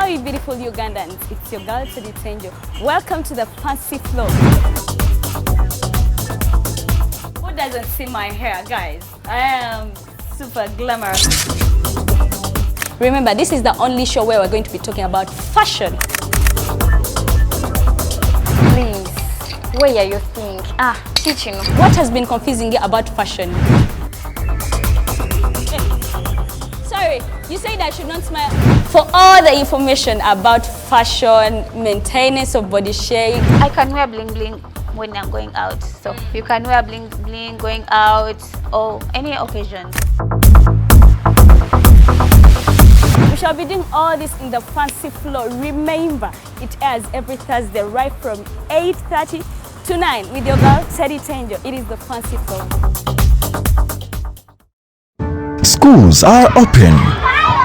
you beautiful Ugandans, it's your girl Teddy. Welcome to the fancy floor. Who doesn't see my hair, guys? I am super glamorous. Remember, this is the only show where we're going to be talking about fashion. Please, where are you think? Teaching. What has been confusing you about fashion? Sorry, you said I should not smile. For all the information about fashion, maintenance of body shape. I can wear bling bling when I'm going out. So you can wear bling bling going out or any occasion. We shall be doing all this in the fancy floor. Remember, it airs every Thursday right from 8:30 to 9 with your girl Teddy Tenjo. It is the fancy floor. Schools are open.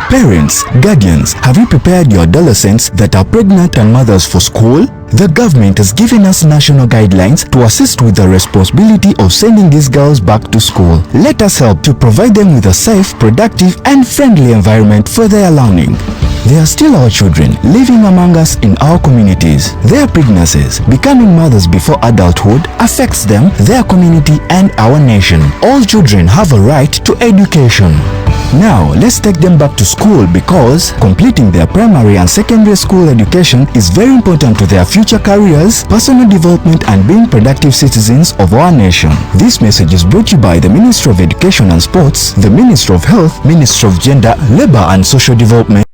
Parents, guardians, have you prepared your adolescents that are pregnant and mothers for school? The government has given us national guidelines to assist with the responsibility of sending these girls back to school. Let us help to provide them with a safe, productive and friendly environment for their learning. They are still our children living among us in our communities. Their pregnancies, becoming mothers before adulthood, affects them, their community and our nation. All children have a right to education. Now, let's take them back to school because completing their primary and secondary school education is very important to their future careers, personal development and being productive citizens of our nation. This message is brought to you by the Ministry of Education and Sports, the Ministry of Health, Ministry of Gender, Labor and Social Development.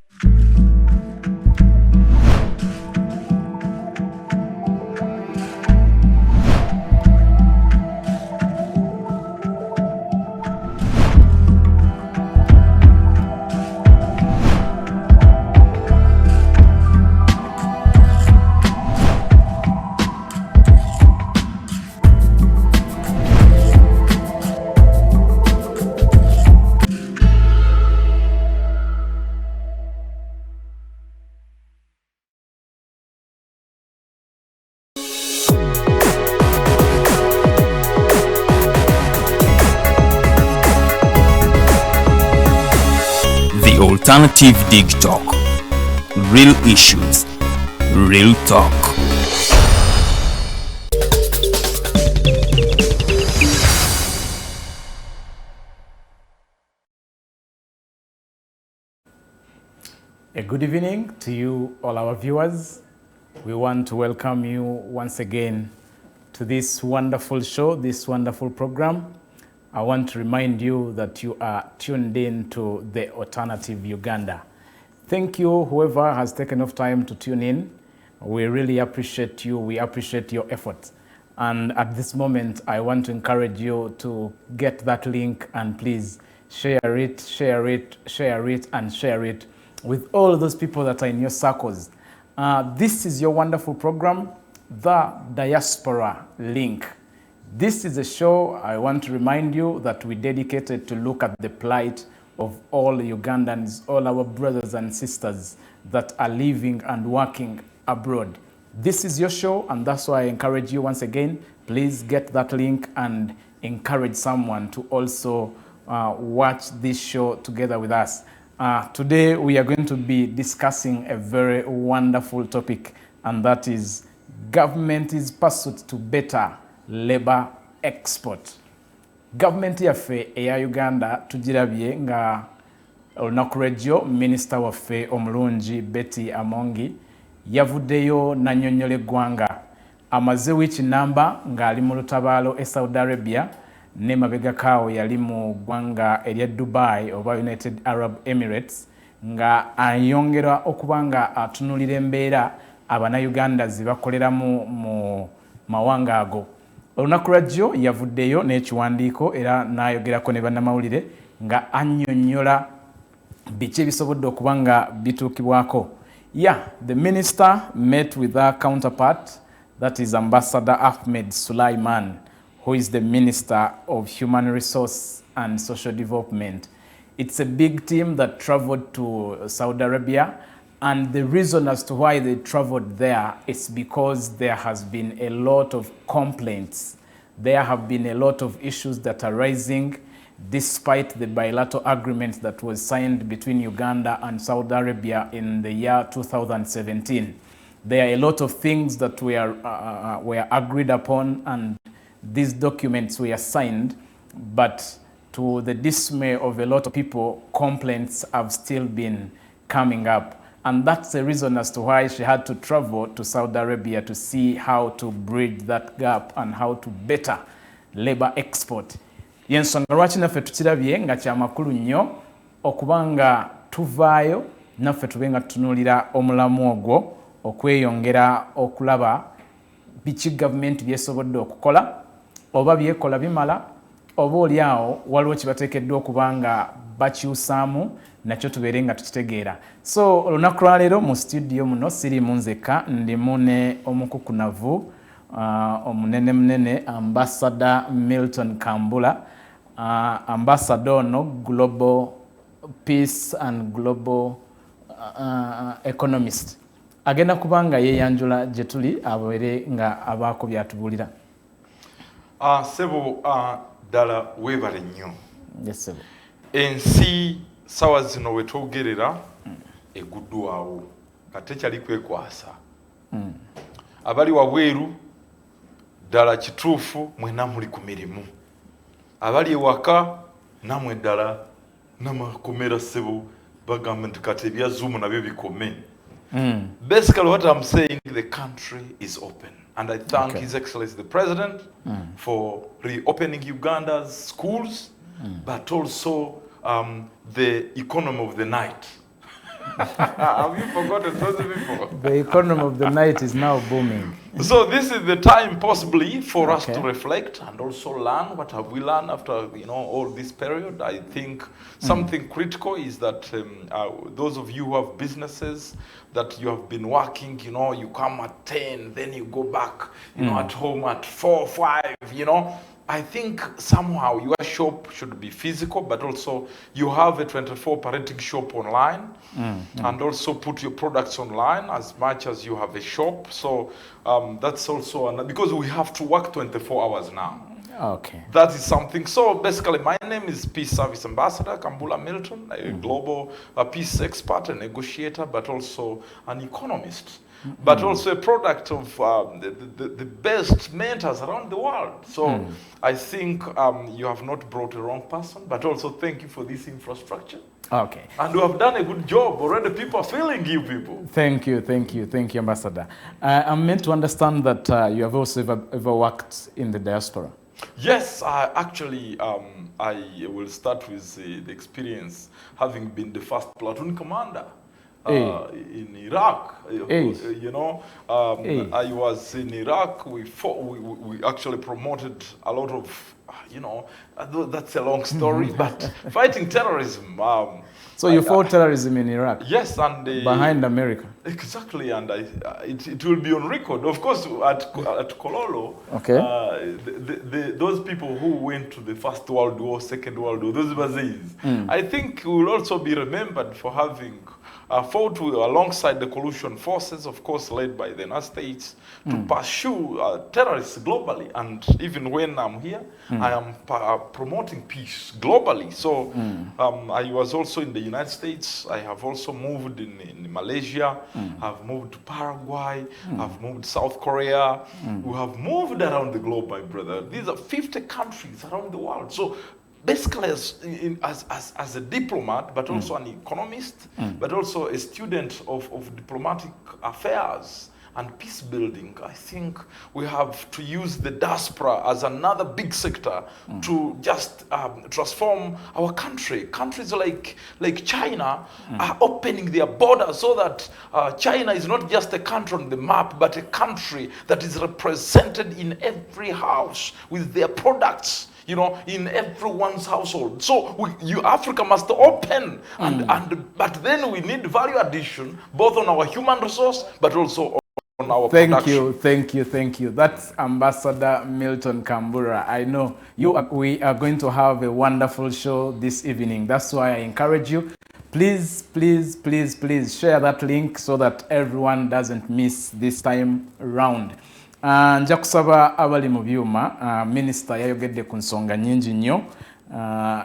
Alternative Dig Talk. Real issues, real talk. A good evening to you, all our viewers. We want to welcome you once again to this wonderful show, this wonderful program. I want to remind you that you are tuned in to the Alternative Uganda. Thank you, whoever has taken enough time to tune in. We really appreciate you. We appreciate your effort. And at this moment, I want to encourage you to get that link and please share it, share it, share it, and share it with all those people that are in your circles. This is your wonderful program, The Diaspora Link. This is a show, I want to remind you, that we dedicated to look at the plight of all Ugandans, all our brothers and sisters that are living and working abroad. This is your show, and that's why I encourage you once again, please get that link and encourage someone to also watch this show together with us. Today we are going to be discussing a very wonderful topic, and that is government's pursuit to better labor export. Government yaffe eya Uganda tugirabye nga olunaku lw'ejjo minisita waffe omulungi Betty Amongi yavuddeyo n'annyonnyola eggwanga amaze wiiki namba ng'ali mu lutabaalo eSaudi Arabia ne mabegakaawo yali mu ggwanga erya Dubai oba United Arab Emirates nga ayongera okuba nga atunulira embeera abanayuganda ze bakoleramu mu mawanga ago. Olunaku lw'ejjo yavuddeyo n'ekiwandiiko era n'ayogerako ne bannamawulire nga annyonnyola biki ebisobodde okuba nga bituukibwako. The minister met with her counterpart, that is Ambassador Ahmed Sulaiman, who is the Minister of Human Resource and Social Development. It's a big team that traveled to Saudi Arabia, and the reason as to why they traveled there is because there has been a lot of complaints. There have been a lot of issues that are rising despite the bilateral agreement that was signed between Uganda and Saudi Arabia in the year 2017. There are a lot of things that were agreed upon, and these documents were signed, but to the dismay of a lot of people, complaints have still been coming up. And that's the reason as to why she had to travel to Saudi Arabia to see how to bridge that gap and how to better labor export. Yensonga lwaki naffe tukirabye nga kya makulu nnyo okubanga tuvaayo naffe tube nga tutunuulira omulamu ogwo okweyongera okulaba biki gavumenti byesobodde okukola, oba byekola bimala, oba oliawo waliwo kibateekeddwa okubanga bakyusaamu nakyo tubeere nga tukitegeera. So olunaku lwaleero mu studio muno siriimu nzekka, ndimu ne omukukunavu omunene munene Ambassador Milton Kambula, ambassador ono global peace and global economist. Agenda kubanga yeyanjula gye tuli abeere nga abaako byatubuulira. Sebo ddala weebale nnyo. Yes, sebo. Ensi sawa zino we twogerera eguddwawo kate kyali kwekwasa. Abali wabweru ddala kituufu mwena muli ku mirimu. Abali ewaka namwe ddala namakomera sebo bagamba nti kati ebya Zoom nabyo bikome. Basically what I'm saying, the country is open. And I thank His Excellency the President for reopening Uganda's schools, but also the economy of the night. Have you forgotten those people? The economy of the night is now booming. So this is the time possibly for us to reflect and also learn. What have we learned after all this period? I think something critical is that those of you who have businesses that you have been working, you come at 10, then you go back, at home at 4, 5, I think somehow your shop should be physical, but also you have a 24 operating shop online, and also put your products online as much as you have a shop. So that's also because we have to work 24 hours now. Okay. That is something. So basically, my name is Peace Service Ambassador Kambula Milton, a global peace expert and negotiator, but also an economist. But also a product of the best mentors around the world. So I think you have not brought the wrong person, but also thank you for this infrastructure. Okay. And you have done a good job. Already people are feeling you people. Thank you, Ambassador. I'm meant to understand that you have also ever worked in the diaspora. Yes, actually, I will start with the experience having been the first platoon commander. In Iraq, I was in Iraq. We actually promoted a lot of, that's a long story, but fighting terrorism. So you fought terrorism in Iraq? Yes, and behind America. Exactly, and it will be on record. Of course, at Kololo, those people who went to the First World War, Second World War, those Bazis, I think will also be remembered for having fought alongside the coalition forces, of course, led by the United States, to pursue terrorists globally. And even when I'm here, I am promoting peace globally. So I was also in the United States. I have also moved in Malaysia. I've moved to Paraguay. I've moved to South Korea. We have moved around the globe, my brother. These are 50 countries around the world. So basically as a diplomat, but also an economist, but also a student of diplomatic affairs and peace building, I think we have to use the diaspora as another big sector to just transform our country. Countries like China are opening their borders so that China is not just a country on the map, but a country that is represented in every house with their products, in everyone's household. So Africa must open, but then we need value addition, both on our human resource, but also on our production. Thank you. That's Ambassador Milton Kambura. I know we are going to have a wonderful show this evening. That's why I encourage you. Please share that link so that everyone doesn't miss this time round. Nja kusaba abali mu byuma, minisita yayogedde ku nsonga nnyingi nnyo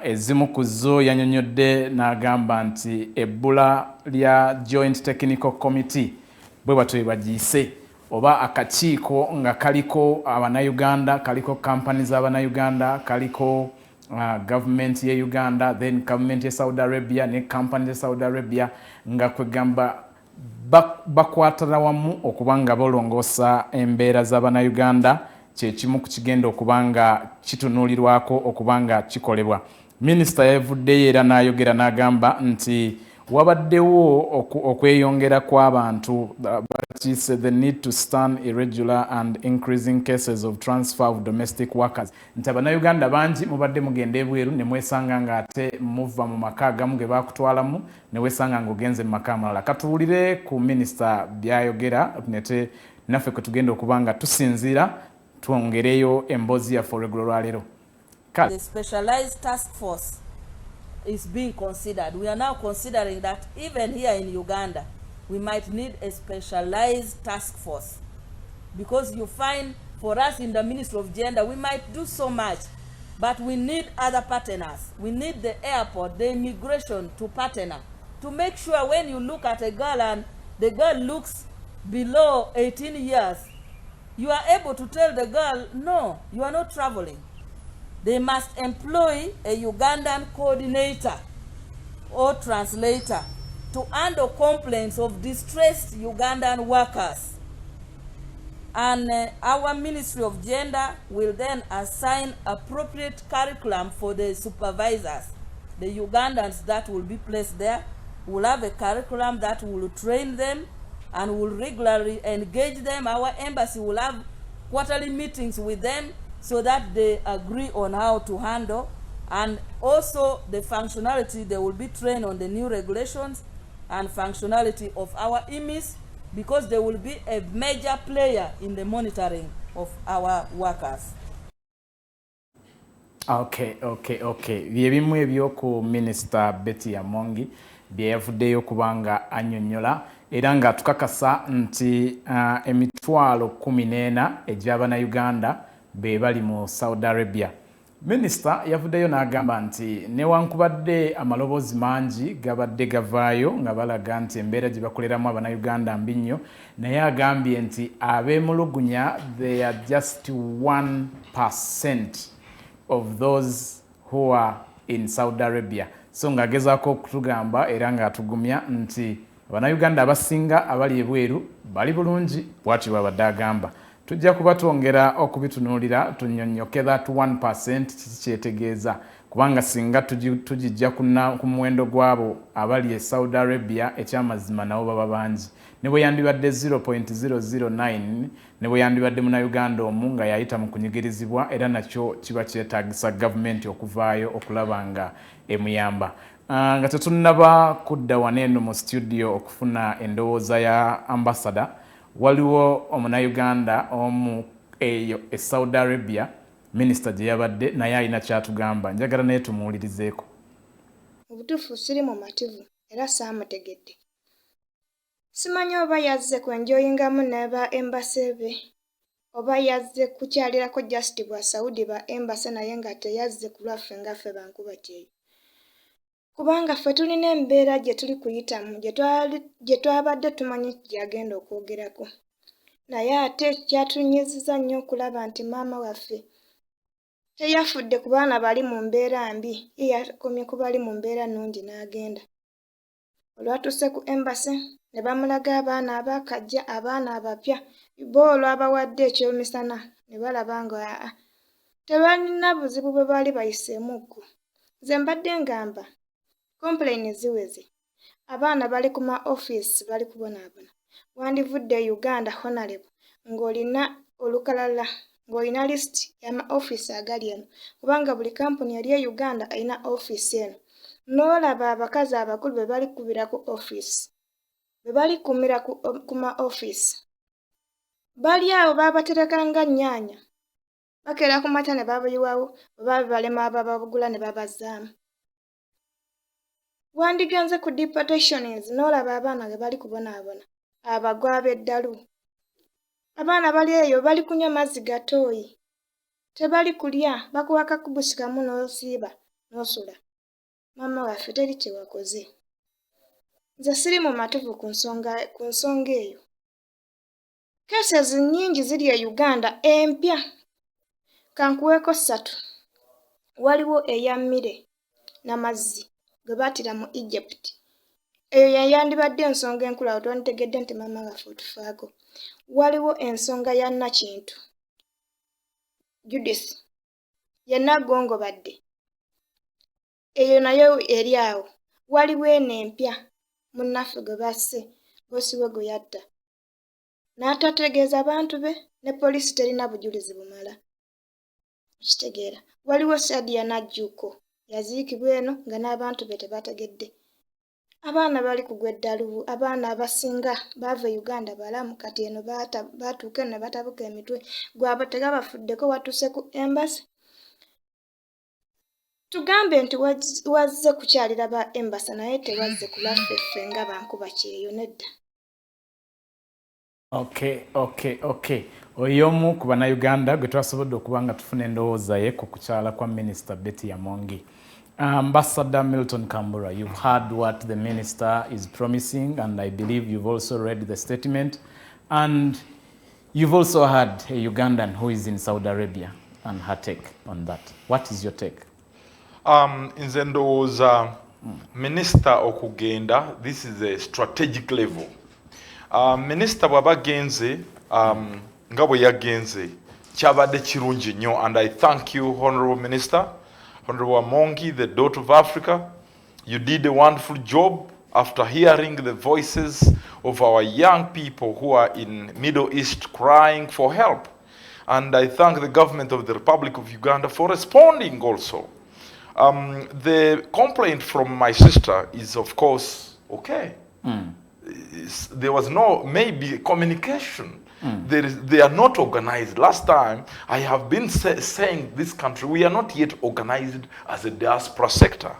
ezimu ku zo yannyonnyodde n'agamba nti ebbula lya Joint Technical Committee bwe batyo bagiise oba akakiiko nga kaliko abanayuganda, kaliko companies abanayuganda, kaliko government ye Uganda, then government ye Saudi Arabia ne companies ye Saudi Arabia, nga kwegamba bakwatira wamu okuba nga bolongoosa embeera z'abanayuganda, kyekimu ku kigenda okuba nga kitunuulirwako okuba nga kikolebwa. Minisita yavuddeyo era n'ayogera n'agamba nti wabaddewo okweyongera kw'abantu, but he said the need to stand irregular and increasing cases of transfer of domestic workers. Nti abanayuganda bangi mubadde mugenda ebweru ne mwesanga nga ate muva mu maka agamu ge bakutwalamu ne wesanga ng'ogenze mu maka amalala. Katuwulire ku minisita byayogera nete naffe kwe tugenda okuba nga tusinziira twongereyo emboozi yaffe olweggulo lwa leero. The specialized task force is being considered. We are now considering that even here in Uganda, we might need a specialized task force. Because you find for us in the Ministry of Gender, we might do so much, but we need other partners. We need the airport, the immigration to partner, to make sure when you look at a girl and the girl looks below 18 years, you are able to tell the girl, no, you are not traveling. They must employ a Ugandan coordinator or translator to handle complaints of distressed Ugandan workers. And our Ministry of Gender will then assign appropriate curriculum for the supervisors. The Ugandans that will be placed there will have a curriculum that will train them and will regularly engage them. Our embassy will have quarterly meetings with them so that they agree on how to handle, and also the functionality, they will be trained on the new regulations and functionality of our EMIS, because they will be a major player in the monitoring of our workers. Okay. Bye bimu ebyoku Minister Betty Amongi bye yavuddeyo kubanga annyonnyola era nga tukakasa nti emitwalo 14 egy'abanayuganda be bali mu Saudi Arabia. Minisita yavuddeyo n'agamba nti newankubadde amaloboozi mangi gabadde gavaayo nga balaga nti embeera gye bakoleramu abanayuganda mbi nnyo, naye agambye nti ab'emulugunya they are just 1% of those who are in Saudi Arabia. So ng'agezaako okutugamba era ng'atugumya nti abanayuganda abasinga abali ebweru bali bulungi, bw'atyo bw'abadde agamba. Tujja kuba twongera okubitunuulira tunnyonnyoke that 1% kiki kyetegeeza, kubanga singa tugijja ku muwendo gw'abo abali e Saudi Arabia ekyamazima nabo baba bangi. Ne bwe yandibadde 0.009 ne bwe yandibadde munnayuganda omu nga yayita mu kunyigirizibwa, era nakyo kiba kyetaagisa gavumenti okuvaayo okulaba nga emuyamba. Nga tetunnaba kudda waneeno mu studio okufuna endowooza ya ambassador, waliwo omunnayuganda omu eyo e Saudi Arabia, minisita gye yabadde naye alina kyatugamba, njagala naye tumuwulirizeeko. Obutuufu siri mumativu era saamutegedde. Simanyi oba yazze kwenjoyingamu n'aba embase be, oba yazze kukyalirako just bwa Saudi ba embase naye nga teyazze ku lwaffe nga ffe bankuba kyeyo. Kubanga ffe tulina embeera gye tuli kuyitamu gye twabadde tumanyi gyagenda okwogerako. Naye ate kyatunyiziza nnyo okulaba nti maama waffe teyafudde ku baana bali mu mbeera mbi, ye yakomye ku bali mu mbeera nnungi n'agenda. Olwatuuse ku embase ne bamulaga abaana abaakajja, abaana abapya, boolwo abawadde ekyomisana ne balaba nga tebalina buzibu bwe baali bayiseemukko. Nze mbadde ngamba complain ziweze, abaana bali ku ma office bali kubonaabona. Wandivudde Uganda honorable ng'olina olukalala, ng'olina list y'ama office agali eno, kubanga buli kampuni yali e Uganda alina office eno. N'olaba abakazi abakulu be bali kubira ku office, be bali kumira ku ma office, bali awo baabaterekanga nnyaanya, bakeera ku mata ne babayiwawo, bwe balema ababagula ne babazaamu. Wandigenze ku deportations n'olaba abaana ge bali kubonaabona, abagwa b'eddalu. Abaana bali eyo bali kunywa mazzi gatooyi, tebali kulya, bakuwa kakubusi kamu n'osiiba, n'osula. Maama waffe teri kye wakoze. Nze siri mu matuvu ku nsonga eyo. Cases nnyingi ziri e Uganda empya. Kankuweeko 3. Waliwo eya mmere n'amazzi gwe baatira mu Egypt. Eyo yandibadde ensonga enkulu awo twanditegedde nti maama waffe otufaako. Waliwo ensonga ya Nakintu. Judith yenna gongobadde. Eyo nayo eri awo. Waliwo eno empya munnaffe gwe basse boosi we gwe yatta. N'atategeeza abantu be ne poliisi terina bujulizi bumala. Kitegeera. Waliwo Sadia Najjuko yaziikibwa eno nga n'abantu be tebategedde. Abaana bali kugwa eddalu, abaana abasinga baava Uganda balamu kati eno baatuuka eno ne batabuka emitwe gwabwe tegabafuddeko watuuse ku embassy. Tugambe nti wazze kukyalira ba embassy naye tewazze kulaffe ffe nga bankuba kyeyo nedda. Okay. Oyomu ku bannaUganda gwe twasobodde okuba nga tufuna endowooza ye ku kukyala kwa Minister Betty Yamongi. Ambassador Milton Kambura, you've heard what the minister is promising, and I believe you've also read the statement, and you've also heard a Ugandan who is in Saudi Arabia and her take on that. What is your take? Nze ndowooza minister okugenda, this is a strategic level. Minister bw'aba genze nga bwe yagenze kyabadde kirungi nnyo, and I thank you, Honorable Minister, Honorable Yamongi, the daughter of Africa. You did a wonderful job after hearing the voices of our young people who are in Middle East crying for help. And I thank the government of the Republic of Uganda for responding also. The complaint from my sister is, of course, okay. There was no, maybe, communication. They are not organized. Last time, I have been saying this country, we are not yet organized as a diaspora sector.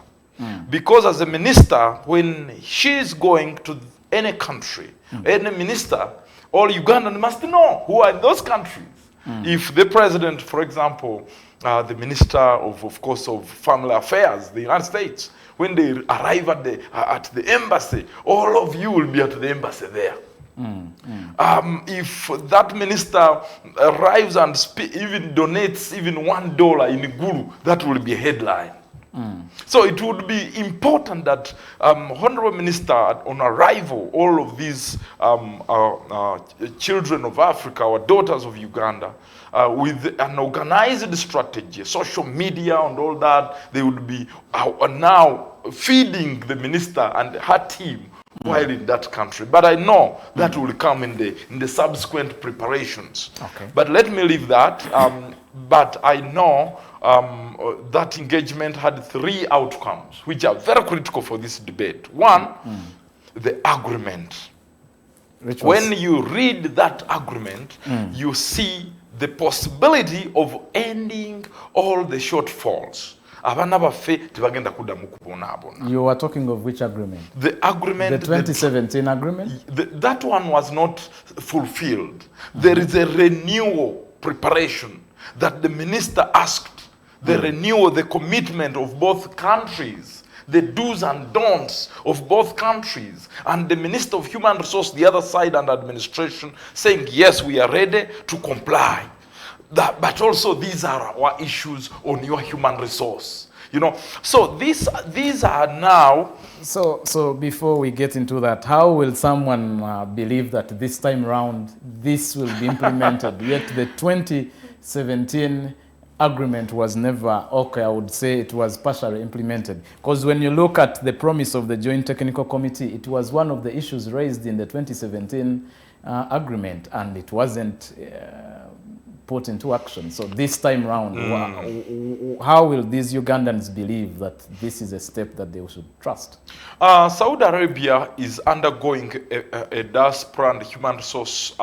Because as a minister, when she is going to any country, any minister, all Ugandans must know who are in those countries. If the president, for example, the minister of course, of family affairs, the United States, when they arrive at the embassy, all of you will be at the embassy there. If that minister arrives and even donates even $1 in Guru, that will be a headline. So it would be important that Honorable Minister, on arrival, all of these children of Africa, or daughters of Uganda, with an organized strategy, social media and all that, they would be now feeding the minister and her team while in that country. But I know that will come in the subsequent preparations. Okay. But let me leave that. But I know that engagement had 3 outcomes, which are very critical for this debate. One, the agreement. When you read that agreement, you see the possibility of ending all the shortfalls. You are talking of which agreement? The agreement. The 2017 agreement? That one was not fulfilled. There is a renewal preparation that the minister asked, the renewal, the commitment of both countries, the do's and don'ts of both countries, and the Minister of Human Resources, the other side, and administration saying, yes, we are ready to comply. But also these are our issues on your human resource. You know, so these are now. So before we get into that, how will someone believe that this time round this will be implemented? Yet the 2017 agreement was never, okay, I would say it was partially implemented. Because when you look at the promise of the Joint Technical Committee, it was one of the issues raised in the 2017 agreement, and it wasn't put into action. So this time round, how will these Ugandans believe that this is a step that they should trust? Saudi Arabia is undergoing a diaspora and human resource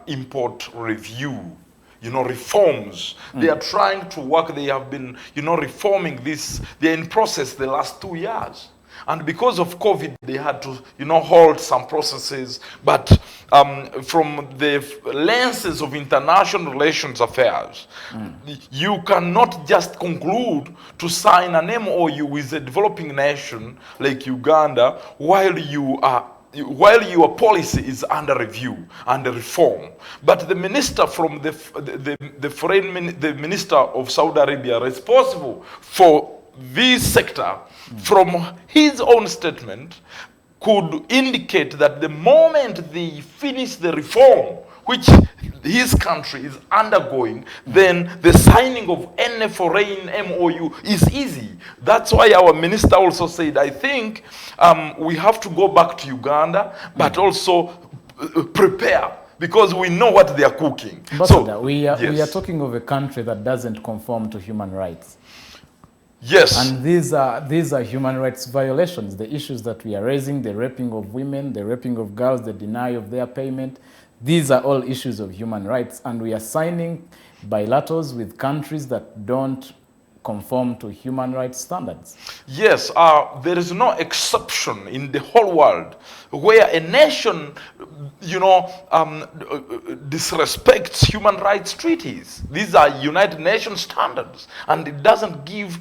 import review. Reforms. They are trying to work. They have been, reforming this. They're in process the last 2 years. And because of COVID, they had to, halt some processes. But from the lenses of international relations affairs, you cannot just conclude to sign an MOU with a developing nation like Uganda while your policy is under review, under reform. But the minister from the minister of Saudi Arabia responsible for this sector, from his own statement, could indicate that the moment they finish the reform, which his country is undergoing, then the signing of any foreign MOU is easy. That's why our minister also said, I think we have to go back to Uganda, but also prepare, because we know what they are cooking. But so we are talking of a country that doesn't conform to human rights. Yes. And these are human rights violations. The issues that we are raising, the raping of women, the raping of girls, the denial of their payment, these are all issues of human rights. And we are signing bilaterals with countries that don't conform to human rights standards. Yes, there is no exception in the whole world where a nation, disrespects human rights treaties. These are United Nations standards, and it doesn't give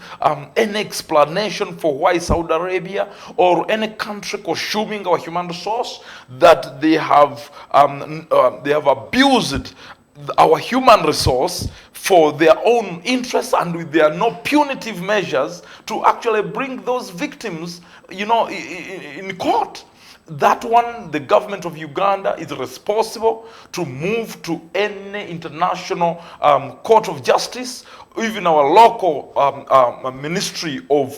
any explanation for why Saudi Arabia or any country consuming our human resource that they have abused our human resource for their own interests, and there are no punitive measures to actually bring those victims, in court. That one, the government of Uganda is responsible to move to any international court of justice. Even our local Ministry of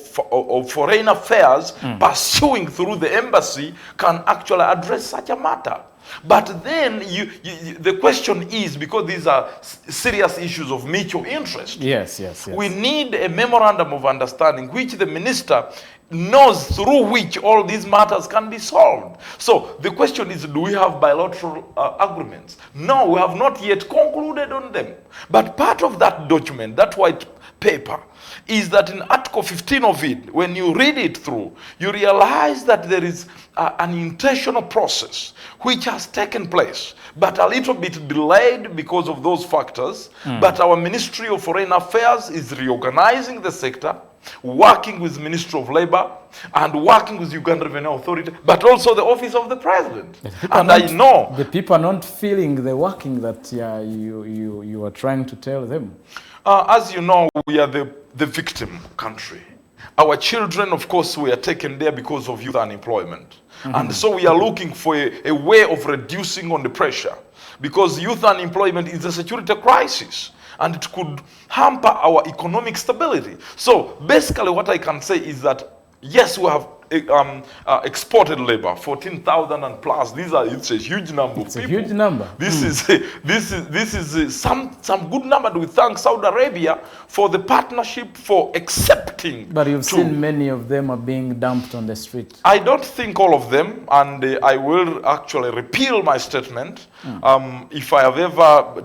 Foreign Affairs, pursuing through the embassy, can actually address such a matter. But then the question is, because these are serious issues of mutual interest, yes. we need a memorandum of understanding which the minister knows, through which all these matters can be solved. So the question is, do we have bilateral agreements? No, we have not yet concluded on them. But part of that document, that white paper, is that in Article 15 of it, when you read it through, you realize that there is an intentional process which has taken place, but a little bit delayed because of those factors. But our Ministry of Foreign Affairs is reorganizing the sector, working with Ministry of Labor and working with Uganda Revenue Authority, but also the Office of the President. And I know the people are not feeling the working that you are trying to tell them. As you know, we are the victim country. Our children, of course, were taken there because of youth unemployment. And so we are looking for a way of reducing on the pressure, because youth unemployment is a security crisis, and it could hamper our economic stability. So basically what I can say is that, yes, we have exported labor, 14,000 and plus. It's a huge number of people. It's a huge number. This is some good number. We thank Saudi Arabia for the partnership, for accepting. But you've seen many of them are being dumped on the street. I don't think all of them, and I will actually repeal my statement. If I have ever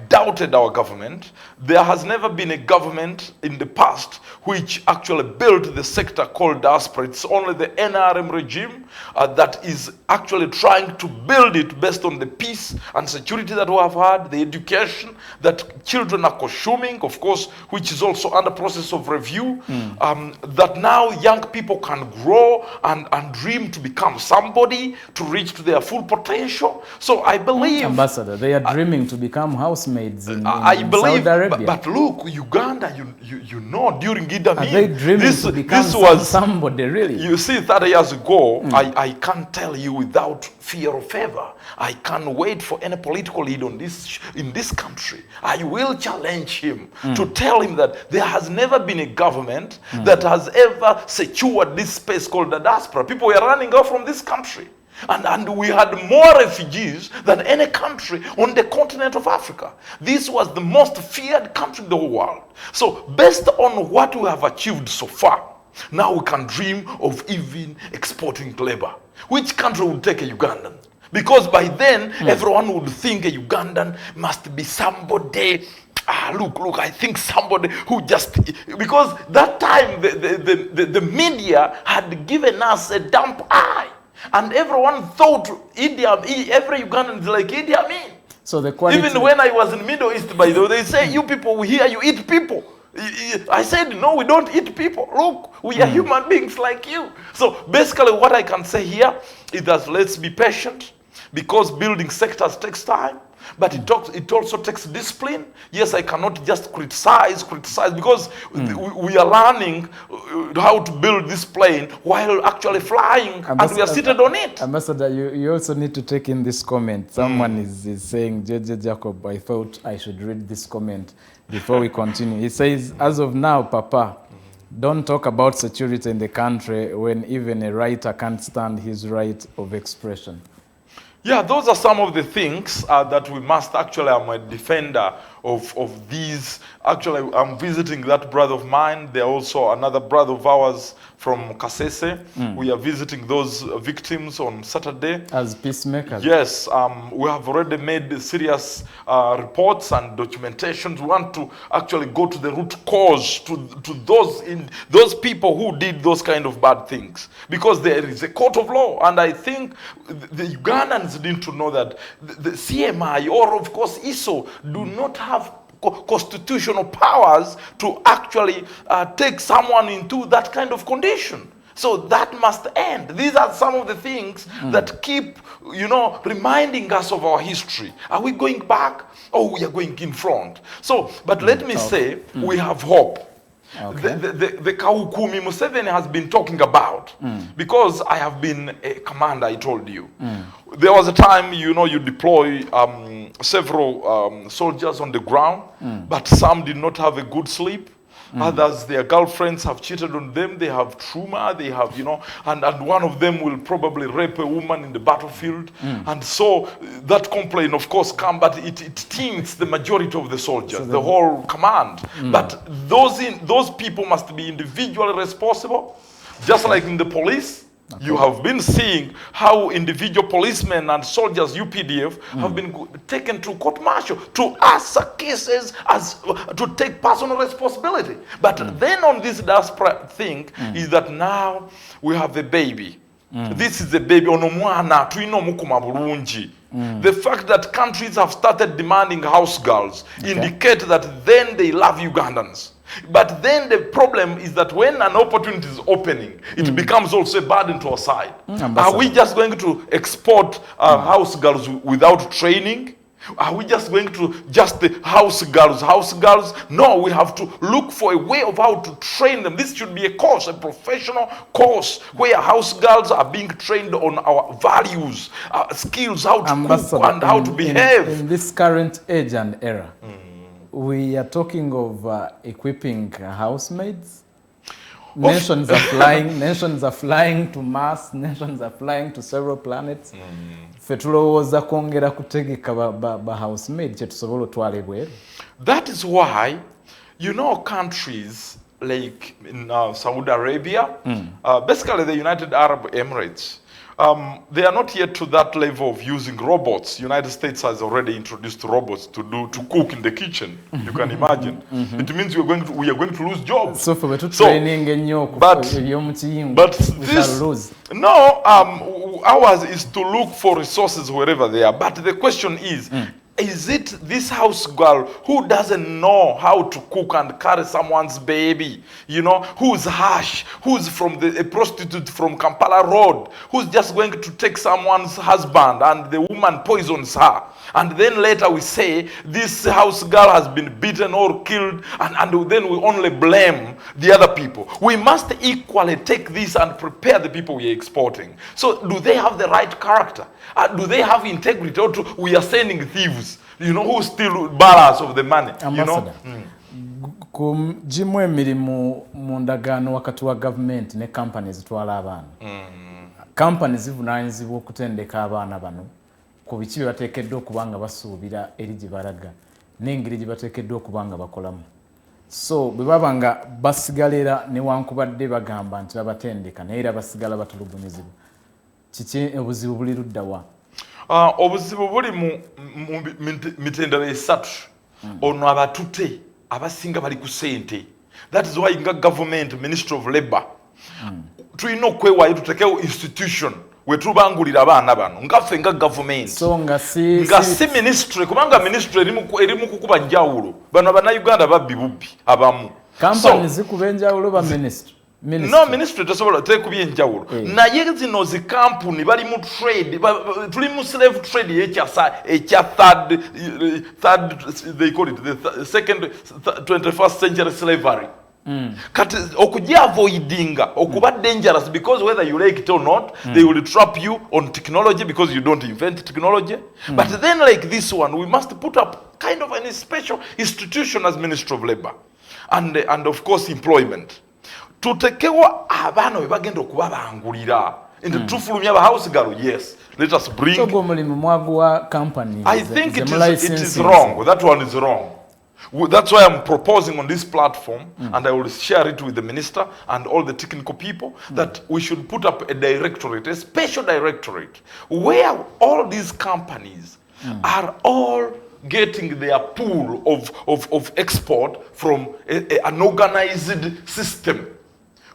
doubted our government, there has never been a government in the past which actually built the sector called diaspora. It's only the NRM regime that is actually trying to build it based on the peace and security that we have had, the education that children are consuming, of course, which is also under process of review, that now young people can grow and dream to become somebody, to reach to their full potential. So I believe, Ambassador, they are dreaming to become housemaids in Saudi Arabia. But look, Uganda, you know, during Idi Amin, are they dreaming to become somebody, really? You see, 30 years ago, I can't tell you without fear or favor. I can't wait for any political leader in this country. I will challenge him to tell him that there has never been a government that has ever secured this space called the diaspora. People were running out from this country. And we had more refugees than any country on the continent of Africa. This was the most feared country in the whole world. So based on what we have achieved so far, now we can dream of even exporting labor. Which country would take a Ugandan? Because by then, everyone would think a Ugandan must be somebody look, I think somebody who just, because that time the media had given us a dump eye, and everyone thought every Ugandan is like Idi Amin. So the quality... Even when I was in Middle East, by the way, they say, you people here, you eat people. I said, no, we don't eat people. Look, we are human beings like you. So basically what I can say here is that let's be patient, because building sectors takes time. But it also takes discipline. Yes, I cannot just criticize, because we are learning how to build this plane while actually flying, and we are seated on it. Ambassador, you also need to take in this comment. Someone is saying, JJ Jacob, I thought I should read this comment before we continue. He says, as of now, Papa, don't talk about security in the country when even a writer can't stand his right of expression. Yeah, those are some of the things that we must actually, I'm a defender of these. Actually, I'm visiting that brother of mine. There also another brother of ours from Kasese. We are visiting those victims on Saturday. As peacemakers? Yes, we have already made serious reports and documentations. We want to actually go to the root cause, to those people who did those kind of bad things. Because there is a court of law, and I think the Ugandans need to know that the CMI or of course ISO do not have constitutional powers to actually take someone into that kind of condition. So that must end. These are some of the things that keep, reminding us of our history. Are we going back, or we are going in front? So, but let me say, we have hope. Okay. The Kawukumi Museveni has been talking about, because I have been a commander, I told you. There was a time, you deploy several soldiers on the ground, but some did not have a good sleep. Others, their girlfriends have cheated on them, they have trauma, they have, and one of them will probably rape a woman in the battlefield. And so that complaint, of course, comes, but it tints the majority of the soldiers, so the whole command. But those people must be individually responsible, just like in the police. Okay. You have been seeing how individual policemen and soldiers, UPDF, have been taken to court-martial to answer cases as to take personal responsibility. But then on this desperate thing is that now we have a baby. This is a baby. The fact that countries have started demanding house girls indicate that then they love Ugandans. But then the problem is that when an opportunity is opening, it becomes also a burden to our side. Are we just going to export house girls without training? Are we just going to just the house girls? No, we have to look for a way of how to train them. This should be a course, a professional course, where house girls are being trained on our values, skills, how to cook and how to behave. In this current age and era, we are talking of equipping housemaids. Nations are flying to Mars, nations are flying to several planets. Fetulowooza kwongera kutegeka ba housemaid kyetusobola otwala ebweru. That is why, countries like in Saudi Arabia, basically the United Arab Emirates, they are not yet to that level of using robots. United States has already introduced robots to cook in the kitchen. You can imagine. It means we are going to lose jobs. So for training but this, no, ours is to look for resources wherever they are. But the question is it this house girl who doesn't know how to cook and carry someone's baby, who's harsh, who's a prostitute from Kampala Road, who's just going to take someone's husband and the woman poisons her. And then later we say this house girl has been beaten or killed, and then we only blame the other people. We must equally take this and prepare the people we are exporting. So do they have the right character? Do they have integrity? Or we are sending thieves, who steal barrels of the money? Kujimu emirimu mu ndagaano wakati wa government ne companies zitwala abaana. Companies zivunaanyizibwa okutendeka abaana bano ku biki bye bateekeddwa okuba nga basuubira eri gye balaga n'engeri gye bateekeddwa okuba nga bakolamu. So bwe baba nga basigalira newankubadde bagamba nti babatendeka naye era basigala batulugunyizibwa. Kiki obuzibu buli ludda wa? Obuzibu buli mu mitendera esatu. ono abatute abasinga bali ku ssente. That is why nga government, Ministry of Labour, tulina okwewayo tutekewo institution wetubangulira abaana bano ngaffe nga government. So nga si ministry, kubanga ministry erimu kukuba njawulo. Bano bannaUganda babbi bubbi abamu. Company zikuba enjawulo ba ministry. No, ministry tesobola tekubye enjawulo. Naye zino zi company bali mu trade, tuli mu slave trade ekya third, they call it the second 21st century slavery. Kati okujiavoidinga okuba dangerous, because whether you like it or not, they will trap you on technology because you don't invent technology. But then like this one, we must put up kind of a special institution as Ministry of Labour and of course employment. Tutekewa abana bagenda okubabangulira into tufulumya ba house girl. Yes, let us bring. I think it is wrong. That one is wrong. That's why I'm proposing on this platform, and I will share it with the minister and all the technical people, that we should put up a directorate, a special directorate, where all these companies are all getting their pool of export from an organized system,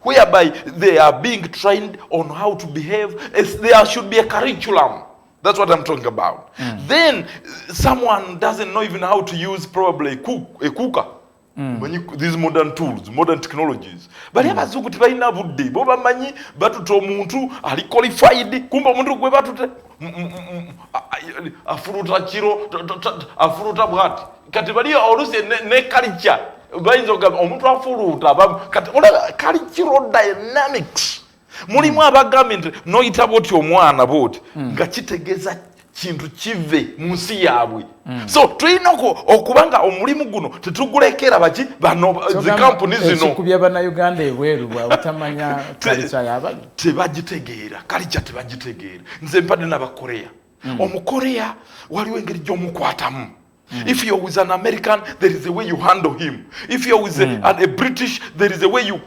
whereby they are being trained on how to behave. There should be a curriculum. That's what I'm talking about. Then someone doesn't know even how to use probably a cooker. These modern tools, modern technologies. But abazungu tebalina budde bo bamanyi batuta omuntu ali qualified, kumba omuntu gwe batute afuruta kiro afuruta bwati kati bali olusi ne culture bayinza omuntu afuruta kati ola cultural dynamics. Mulimu abagambye nti noyita boti omwana boti nga kitegeeza kintu kive mu nsi yaabwe. So tulina okubanga omulimu guno tetugulekera baki bano zikampuni zino ekikubya bannaUganda ebweru bwabutamanya culture y'abantu tebagitegeera, culture tebagitegeera. Nze mpadde n'abakoreya. Omukoreya waliwo engeri gy'omukwatamu. If you're with an American, there is a way you handle him. If you're with a British, there is a way you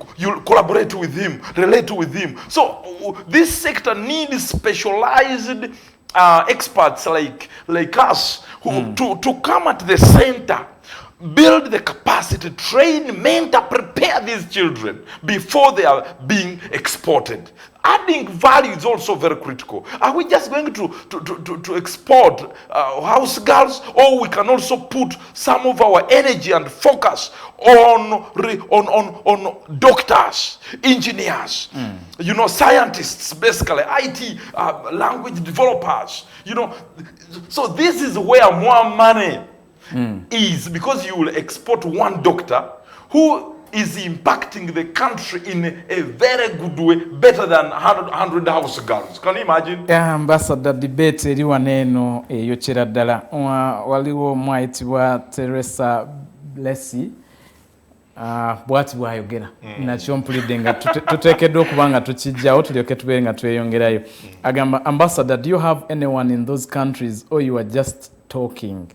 collaborate with him, relate with him. So this sector needs specialized experts like us who to come at the center, build the capacity, train, mentor, prepare these children before they are being exported. Adding value is also very critical. Are we just going to export house girls, or we can also put some of our energy and focus on doctors, engineers, scientists, basically IT, language developers, So this is where more money is, because you will export one doctor who is impacting the country in a very good way, better than 100 house girls. Can you imagine? Yeah, Ambassador, debate eriwa neno yochera ddala waliwo mwayitibwa Teresa Blessy bwati bwayogera nakyo mpulidde nga tuteekeddwa okuba nga tukijjawo tulyoke tubeere nga tweyongerayo. Agamba, Ambassador, do you have anyone in those countries, or you are just talking?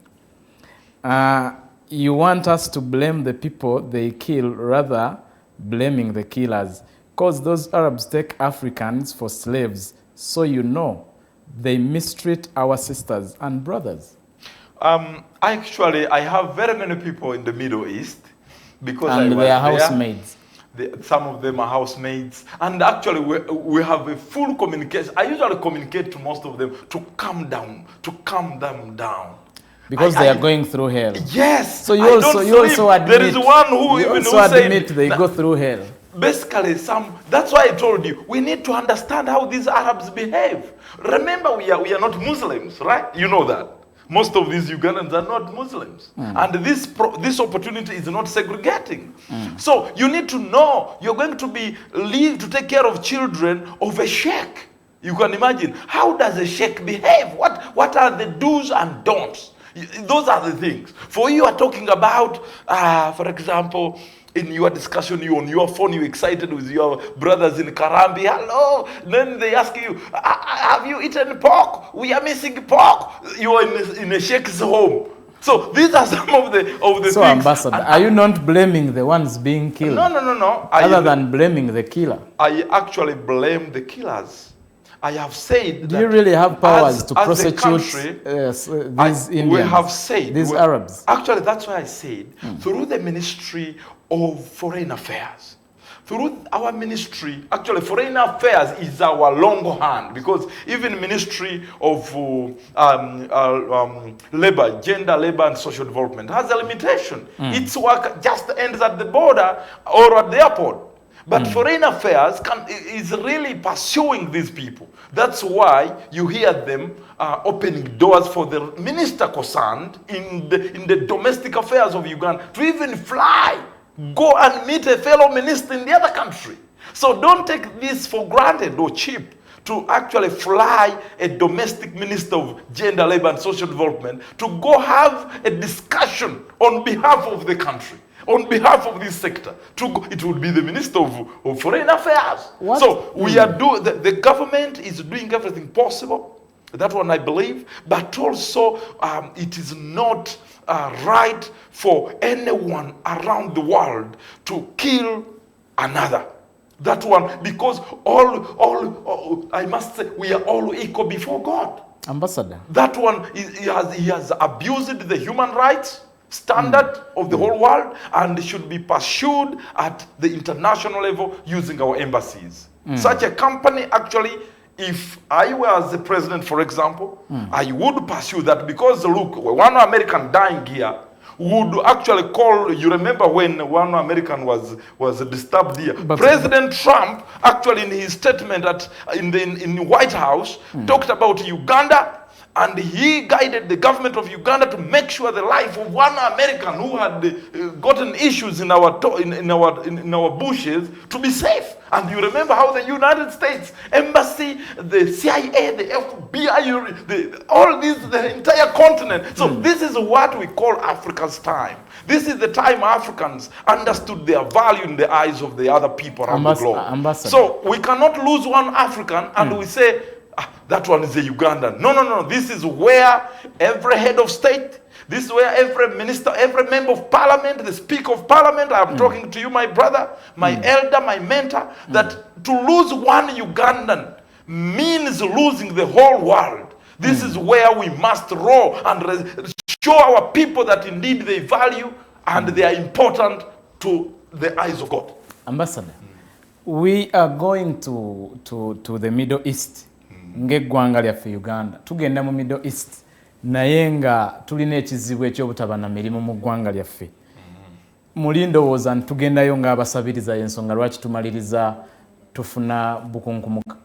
You want us to blame the people they kill rather blaming the killers, because those Arabs take Africans for slaves, so they mistreat our sisters and brothers. Actually, I have very many people in the Middle East, because they are housemaids. Some of them are housemaids, and actually we have a full communication. I usually communicate to most of them to calm them down. Because they are going through hell. Yes. So you also admit. There is one who even admit they go through hell. Basically, that's why I told you we need to understand how these Arabs behave. Remember, we are not Muslims, right? You know that. Most of these Ugandans are not Muslims, and this opportunity is not segregating. So you need to know you're going to be leave to take care of children of a sheikh. You can imagine, how does a sheikh behave? What are the do's and don'ts? Those are the things. For you are talking about, for example, in your discussion, you on your phone, you're excited with your brothers in Karambi. Hello. Then they ask you, have you eaten pork? We are missing pork. You are in a sheikh's home. So these are some of the things. So, Ambassador, are you not blaming the ones being killed? No. Other than blaming the killer? I actually blame the killers. I have said do you really have powers to as prosecute country, these Indians, we have said, these Arabs? Actually, that's why I said, through the Ministry of Foreign Affairs, through our ministry, actually Foreign Affairs is our long hand, because even Ministry of Labor, Gender, Labor and Social Development has a limitation. Its work just ends at the border or at the airport. But Foreign Affairs is really pursuing these people. That's why you hear them opening doors for the minister concerned in the domestic affairs of Uganda to even fly, go and meet a fellow minister in the other country. So don't take this for granted or cheap, to actually fly a domestic minister of gender, labor and social development to go have a discussion on behalf of the country, on behalf of this sector. It would be the Minister of Foreign Affairs. What? So we are the government is doing everything possible. That one I believe, but also it is not right for anyone around the world to kill another. That one, because all I must say, we are all equal before God. Ambassador. That one, he has abused the human rights standard of the whole world, and should be pursued at the international level using our embassies. Such a company, actually, if I was the president, for example, I would pursue that, because look, one American dying here would actually call, you remember when one American was disturbed here. But President Trump, actually in his statement in the White House, talked about Uganda, and he guided the government of Uganda to make sure the life of one American who had gotten issues in our bushes to be safe. And you remember how the United States Embassy, the CIA, the FBI, all these, the entire continent. So this is what we call Africa's time. This is the time Africans understood their value in the eyes of the other people around the globe. Ambassador. So we cannot lose one African and we say, that one is a Ugandan. No. This is where every head of state, this is where every minister, every member of parliament, the speaker of parliament, I'm talking to you, my brother, my elder, my mentor, that to lose one Ugandan means losing the whole world. This is where we must roar and show our people that indeed they value and they are important to the eyes of God. Ambassador, we are going to the Middle East. Ng'eggwanga lyaffe Uganda tugenda mu Middle East naye nga tulina ekizibu eky'obutaba na mirimu mu ggwanga lyaffe. Muli ndowooza tugendayo ng'abasabiriza y'ensonga lwaki tumaliriza tufuna bukunkumuka?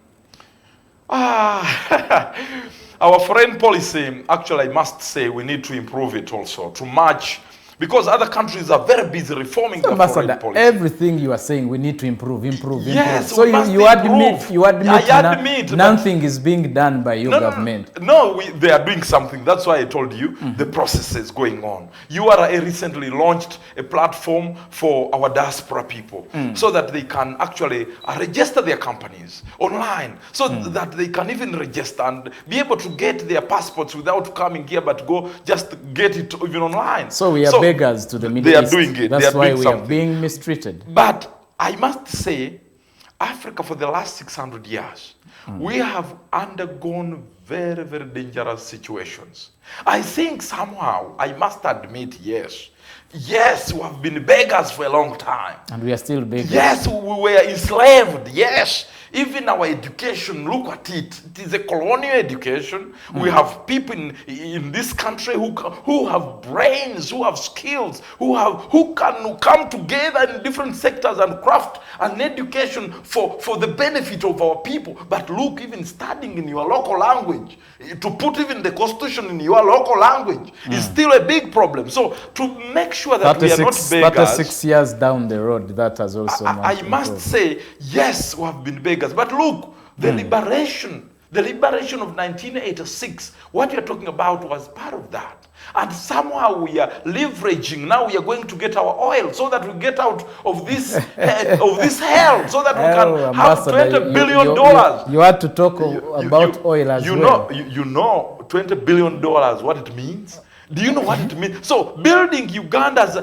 Our foreign policy, actually I must say we need to improve it also, to match, because other countries are very busy reforming their foreign policy. Everything you are saying, we need to improve. Yes, so you admit nothing is being done by your government. No, they are doing something. That's why I told you the process is going on. URA recently launched a platform for our diaspora people so that they can actually register their companies online, so that they can even register and be able to get their passports without coming here, but go just get it even online. So we are beggars to the Middle East. They are doing it. That's why we are being mistreated. But I must say, Africa for the last 600 years, we have undergone very, very dangerous situations. I think somehow, I must admit, yes, we have been beggars for a long time. And we are still beggars. Yes, we were enslaved, yes. Even our education, look at it. It is a colonial education. We have people in this country who have brains, who have skills, who can come together in different sectors and craft an education for the benefit of our people. But look, even studying in your local language, to put even the constitution in your local language is still a big problem. So to make sure that we are not beggars. 36 years down the road, that has also I must say, yes, we have been beggars. But look, the liberation of 1986, what you're talking about was part of that. And somehow we are leveraging, now we are going to get our oil so that we get out of this hell, so that we can have $20 billion. You had to talk about oil as well. You know $20 billion, what it means? Do you know what it means? So building Uganda as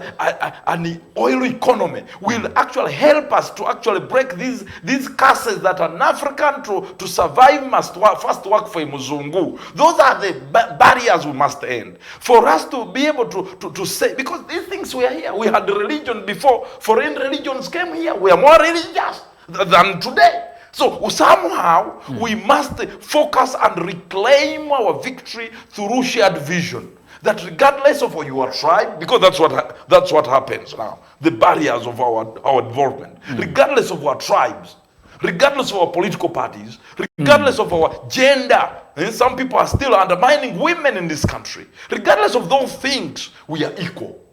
an oil economy will actually help us to actually break these curses that an African to survive must first work for a Muzungu. Those are the barriers we must end. For us to be able to say, because these things were here. We had religion before. Foreign religions came here. We are more religious than today. So somehow we must focus and reclaim our victory through shared vision. That regardless of your tribe, because that's what happens now, the barriers of our development, regardless of our tribes, regardless of our political parties, regardless of our gender, and some people are still undermining women in this country. Regardless of those things, we are equal.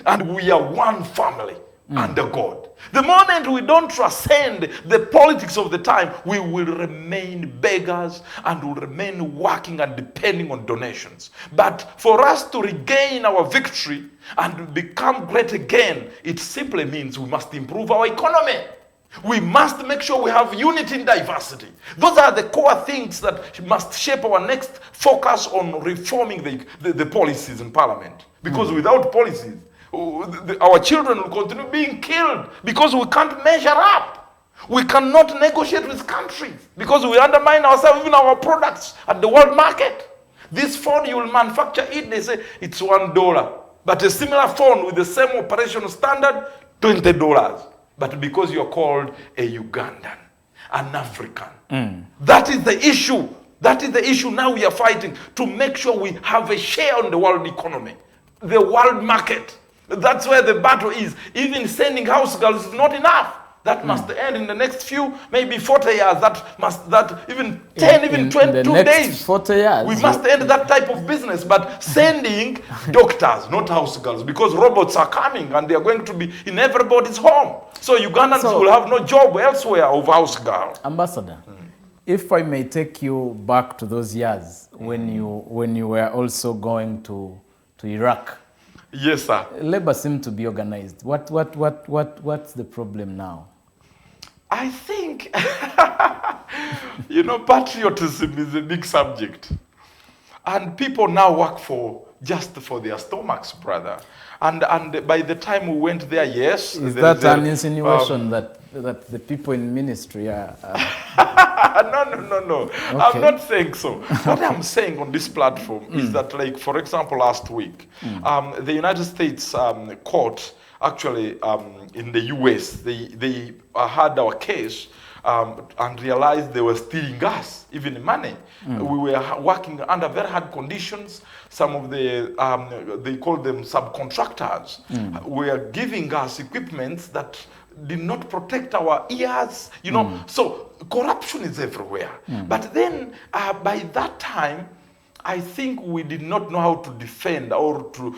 And we are one family under God. The moment we don't transcend the politics of the time, we will remain beggars and will remain working and depending on donations. But for us to regain our victory and become great again, it simply means we must improve our economy. We must make sure we have unity in diversity. Those are the core things that must shape our next focus on reforming the policies in Parliament. Because without policies, our children will continue being killed because we can't measure up. We cannot negotiate with countries because we undermine ourselves, even our products at the world market. This phone, you will manufacture it, they say it's $1. But a similar phone with the same operational standard, $20. But because you're called a Ugandan, an African. That is the issue. That is the issue now we are fighting, to make sure we have a share on the world economy, the world market. That's where the battle is. Even sending house girls is not enough. That must end in the next few, maybe 40 years. That even 10, even 22 days. 40 years. We must end that type of business. But sending doctors, not house girls, because robots are coming and they are going to be in everybody's home. So Ugandans will have no job elsewhere of house girl. Ambassador, if I may take you back to those years when you were also going to Iraq. Yes, sir. Labor seemed to be organized. What's the problem now? I think, patriotism is a big subject. And people now work just for their stomachs, brother. And by the time we went there, yes. Is that an insinuation that the people in ministry are... No. Okay. I'm not saying so. What I'm saying on this platform is that, like, for example, last week, the United States court, actually, in the US, they had our case and realized they were stealing us, even money. We were working under very hard conditions. Some of they call them subcontractors, were giving us equipment that did not protect our ears, So corruption is everywhere. But then by that time, I think we did not know how to defend or to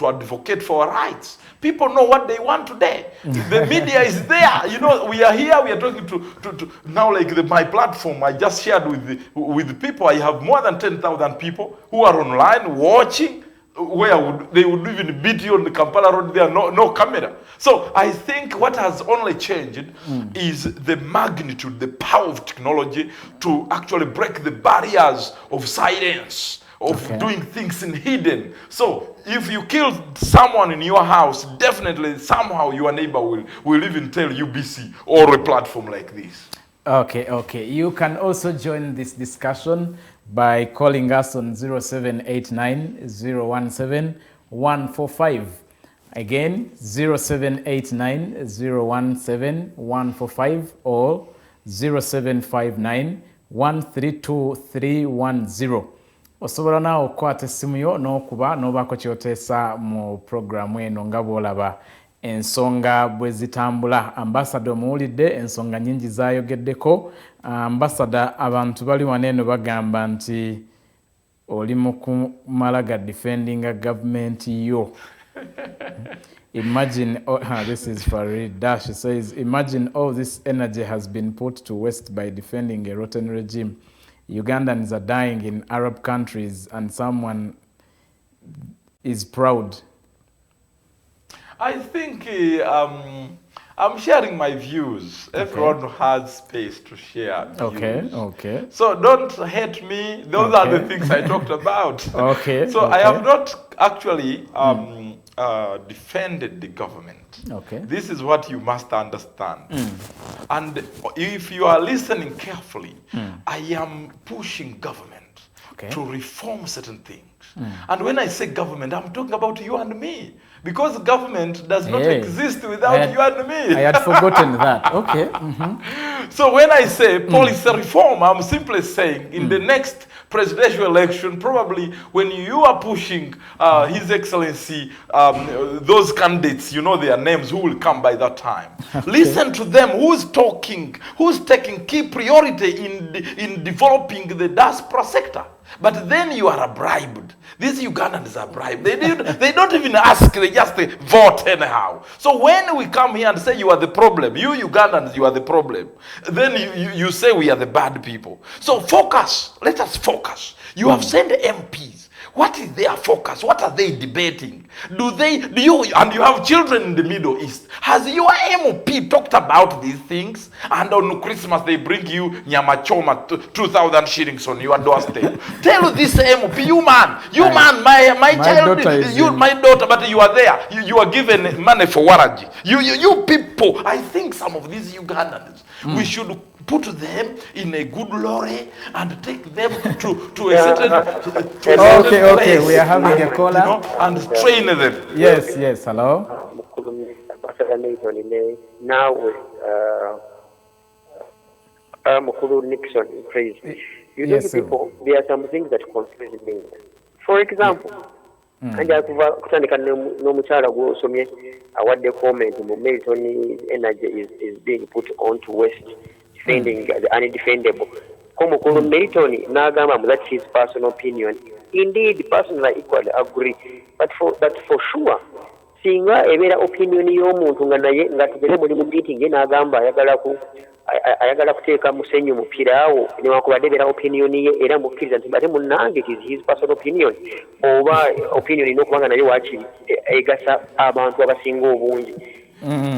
advocate for our rights. People know what they want today. The media is there. We are here. We are talking to now, like my platform. I just shared with people. I have more than 10,000 people who are online watching. Where they would even beat you on the Kampala Road, there no camera. So I think what has only changed is the magnitude, the power of technology to actually break the barriers of silence, of doing things in hidden. So if you kill someone in your house, definitely somehow your neighbor will even tell UBC or a platform like this. Okay. You can also join this discussion by calling us on 0789-017-145. Again, 0789-017-145 or 0759-132-310. Osobola naawe okukwata essimu yo n'okuba n'obaako ky'oteesa mu programu eno nga bw'olaba ensonga bwe zitambula. Ambassador, muwulidde ensonga nnyingi zaayogeddeko. Ambassador, abantu bali wano eno bagamba nti oli mu kumala defending government yo. Imagine, this is Farid Dash, says, imagine all this energy has been put to waste by defending a rotten regime. Ugandans are dying in Arab countries and someone is proud. I think I'm sharing my views. Everyone has space to share views. Okay. So don't hate me. Those are the things I talked about. So I have not actually defended the government. This is what you must understand. And if you are listening carefully, I am pushing government to reform certain things. And when I say government, I'm talking about you and me. Because government does not exist without you and me. I had forgotten that. So when I say policy reform, I'm simply saying in the next presidential election, probably when you are pushing His Excellency, those candidates, you know their names, who will come by that time. Listen to them, who's talking, who's taking key priority in developing the diaspora sector. But then you are bribed. These Ugandans are bribed. They don't even ask, they just vote anyhow. So when we come here and say you are the problem, you Ugandans, you are the problem, then you say we are the bad people. So focus, let us focus. You have sent MPs. What is their focus? What are they debating? And you have children in the Middle East. Has your MP talked about these things? And on Christmas they bring you nyama choma, 2,000 shillings on your doorstep. Tell this MP, my child, my daughter, but you are there. You are given money for waraji. You people, I think some of these Ugandans, we should put them in a good lorry and take them to a certain place. We are having a caller. You know, and train them. Yes, hello. Now with Nixon Praise. You know, people, there are some things that confuse me. For example, and I kutandika n'omukyala gw'osomye awadde comment mu Milton energy is being put on to waste, defending the undefendable. Komukulu Milton n'agamba that's his personal opinion. Indeed, personally I equally agree, but for sure singa ebeera opinion y'omuntu nga naye nga tugere muli mu meeting ye n'agamba ayagala kuteeka musenyu mupiira awo newankubadde ebeera opinion ye era mukkiriza nti ate munnange it is his personal opinion oba opinion ina okubanga naye waakiri egasa abantu abasinga obungi.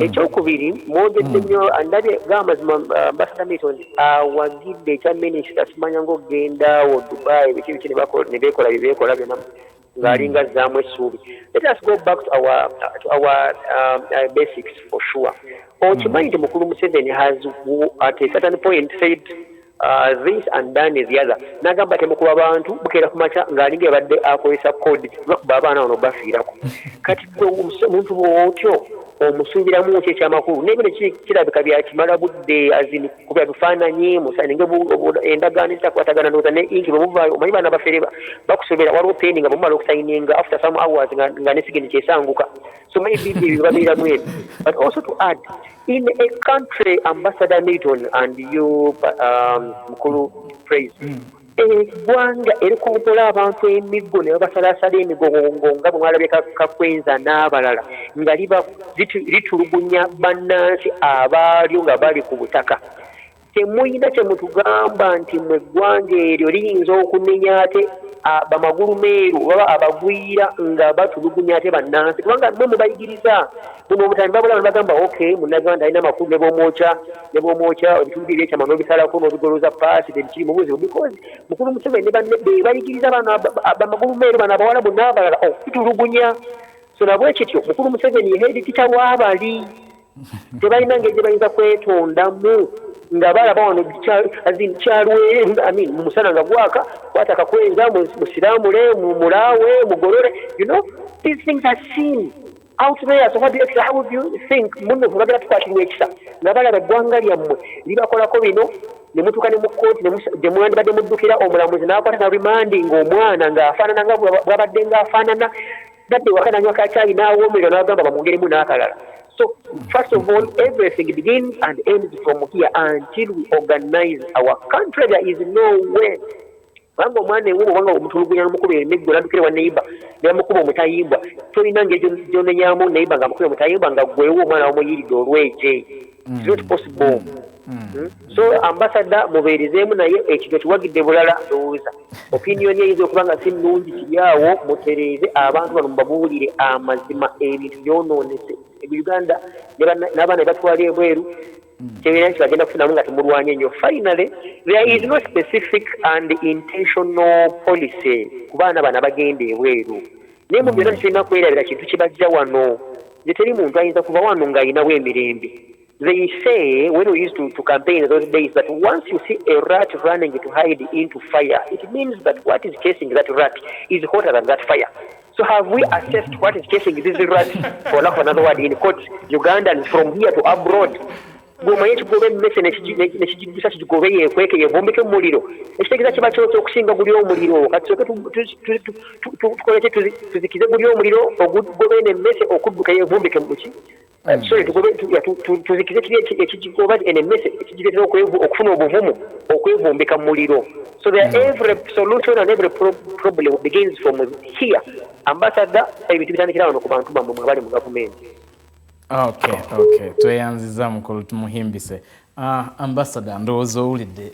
Ekyokubiri mwogedde nnyo andabye g'amazima Ambassador Milton awagidde ekya minisita simanya ng'ogenda awo Dubai biki ne beekola bye beekola byonna ng'alinga azzaamu essuubi. Let us go back to our basics for sure. Okimanyi nti Mukulu Museveni has at a certain point said this and done the other. N'agamba temukuba bantu bukeera ku makya ng'alinga ebadde akozesa kodi lwakuba abaana bano bafiirako. Kati omuntu bw'otyo omusuubiramu ki ekyamakulu n'ebino kirabika byakimala budde azini kubya bifaananyi musaninge endagaano ezitakwatagana ndowooza ne inki bwe muvaayo omanyi baana bafere bakusobera waliwo peeni nga bwemumala okusayininga after some hours nga nesigeni kyesanguka. So maybe ebyo babeeramu ebyo. But also to add, in a country, Ambassador Milton and you, Mukulu Praise, eggwanga erikumpola abantu emiggo ne babasalaasala emigongo nga bwe mwalabye Kakwenza n'abalala nga litulugunya bannansi abalyo nga bali ku butaka. Temuyina kyemutugamba nti mu eggwanga eryo liyinza okumenya ate bamagulu meeru baba abagwira nga batulugunya ate bannansi kubanga mwe mubayigiriza buno obutambi babula bagamba okay munnaganda alina amakulu ne bw'omwokya ebitundu eby'ekyama n'obisalako n'obigoloza paasi tebikiri mu buzibu because Mukulu Museveni ne banne be bayigiriza bano bamagulu meeru bano abawala bonna abalala okutulugunya. So nabwe kityo Mukulu Museveni yeheedikita w'abali tebalina ngeri gye bayinza kwetondamu nga balaba wano kyalwe musana nga gwaka kwata Kakwenza musiramule mulaawe mugolole. You know, these things are seen out there. So how would you think muno bagala tukwatirwa ekisa nga balaba eggwanga lyammwe libakolako bino ne mutuuka ne mu kkooti gye mwandibadde muddukira omulamuzi n'akwata na remanding omwana ng'afaanana nga bwabadde ng'afaanana gadde wakananywa kacaayi n'awoomerera n'agamba bamwongeremu n'akalala. So, first of all, everything begins and ends from here until we organize our country. There is no way. Wanga omwana engubo wanga omutulugunya n'omukuba emiggo n'addukira wa neighbor ne bamukuba omutayimbwa tolina ngeri gy'onenyamu neighbor nga mukuba omutayimbwa nga gwewo omwana wamuyiridde olweje. It's not possible. So Ambassador mubeerezeemu naye ekiro kiwagidde bulala ndowooza opinion eyinza okuba nga si nnungi kiri awo mutereeze abantu bano mubabuulire amazima ebintu byonoonese. Uganda n'abaana batwala ebweru kyebera nti bagenda kufunamu nga temulwanye nnyo. Finally there is no specific and intentional policy ku baana bano abagenda ebweru naye mu byonna tulina kwerabira kintu kibajja wano nze teri muntu ayinza kuva wano ng'ayinawo emirembe. They say, when we used to campaign those days, that once you see a rat running to hide into fire, it means that what is chasing that rat is hotter than that fire. So have we assessed what is chasing this rat, for lack of another word, in quotes, Ugandans from here to abroad? Bw'omanye ekigoba emmese nekigisa kigobe yeekweke yeevombeke mu muliro ekitegeeza kiba kyotya okusinga guli omuliro kati tukole ki tuzikize guli omuliro ogugobe n'emmese okudduka yeevombeke muki sorry tuzikize kiri ekigoba n'emmese ekigireetera okufuna obuvumu okwevombeka mu muliro. So every solution and every problem begins from here. Ambassador ebintu bitandikira wano ku bantu bammwe abali mu gavumenti. Okay. Tweyanziza mukulu tumuhimbise. Ambassador, ndowooza owulidde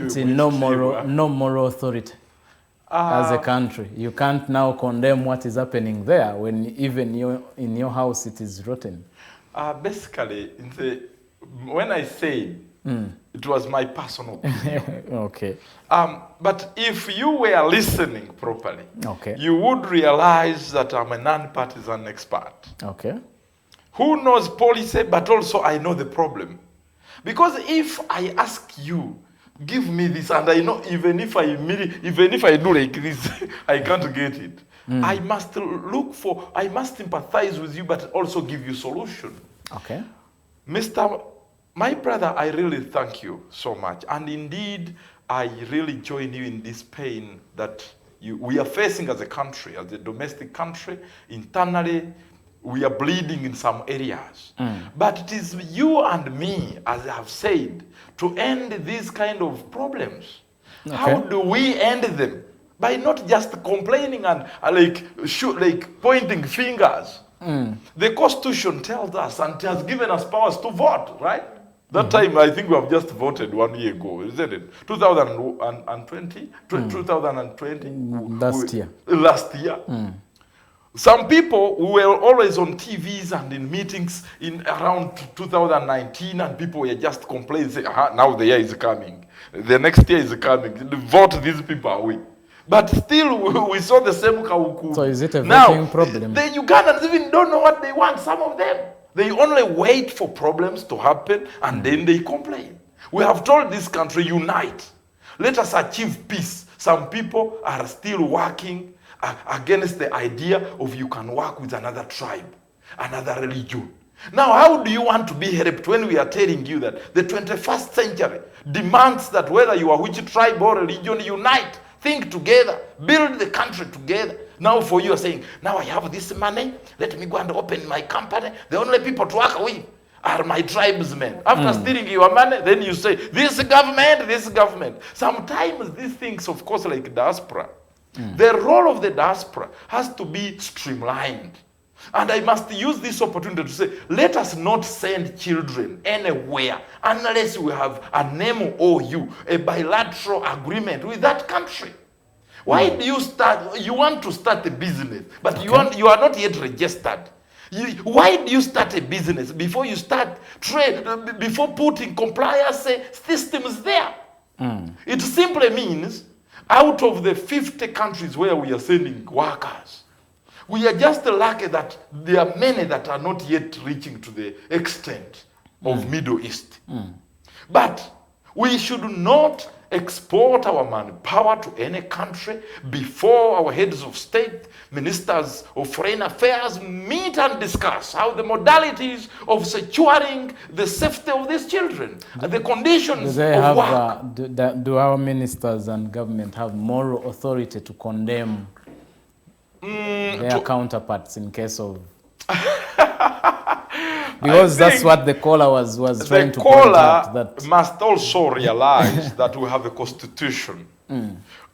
nti no moral authority as a country. You can't now condemn what is happening there when even in your house it is rotten. Basically, when I say it was my personal opinion. Okay. But if you were listening properly, you would realize that I'm a non-partisan expert. Okay. Who knows policy, but also I know the problem. Because if I ask you, give me this, and I know even if I do like this, I can't get it. I must I must sympathize with you, but also give you solution. Okay. My brother, I really thank you so much. And indeed, I really join you in this pain that we are facing as a country, as a domestic country, internally. We are bleeding in some areas. But it is you and me, as I have said, to end these kind of problems. Okay. How do we end them? By not just complaining and pointing fingers. The Constitution tells us and it has given us powers to vote, right? That time, I think we have just voted 1 year ago, isn't it? 2020? 2020? Last year. Some people who were always on TVs and in meetings in around 2019, and people were just complaining, saying, now the year is coming. The next year is coming. Vote these people away. But still, we saw the same Kauku. So is it a voting problem? The Ugandans even don't know what they want, some of them. They only wait for problems to happen, and then they complain. We have told this country, unite. Let us achieve peace. Some people are still working against the idea of you can work with another tribe, another religion. Now, how do you want to be helped when we are telling you that the 21st century demands that whether you are which tribe or religion, unite, think together, build the country together. Now for you are saying, now I have this money, let me go and open my company. The only people to work with are my tribesmen. After stealing your money, then you say, this government. Sometimes these things, of course, like diaspora, the role of the diaspora has to be streamlined. And I must use this opportunity to say, let us not send children anywhere unless we have an MOU, a bilateral agreement with that country. Why do you want to start a business, but you are not yet registered? Why do you start a business before you start trade, before putting compliance systems there? It simply means out of the 50 countries where we are sending workers, we are just lucky that there are many that are not yet reaching to the extent of Middle East. But we should not export our manpower to any country before our heads of state, ministers of foreign affairs meet and discuss how the modalities of securing the safety of these children and the conditions of work. Do our ministers and government have moral authority to condemn their counterparts in case of... Because that's what the caller was trying to point out. The caller must also realize that we have a constitution.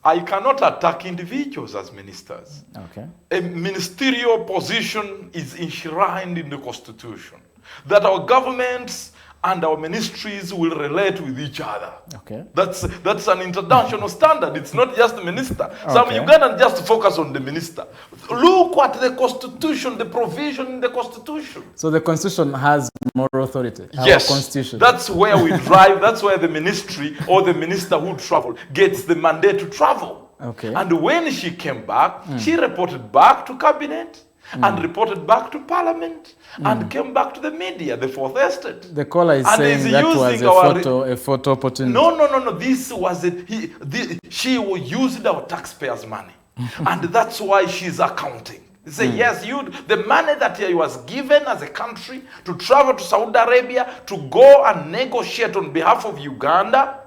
I cannot attack individuals as ministers. Okay. A ministerial position is enshrined in the constitution. That our governments and our ministries will relate with each other. Okay. That's an international standard. It's not just the minister. Some Ugandans just focus on the minister. Look at the constitution, the provision in the constitution. So the constitution has moral authority. Yes. Our constitution. That's where we drive. That's where the ministry or the minister who travel gets the mandate to travel. Okay. And when she came back, she reported back to cabinet. And reported back to Parliament and came back to the media, the Fourth Estate. The caller is saying that was a photo opportunity. No. This was it. She used our taxpayers' money, and that's why she's accounting. They say yes, the money that he was given as a country to travel to Saudi Arabia to go and negotiate on behalf of Uganda.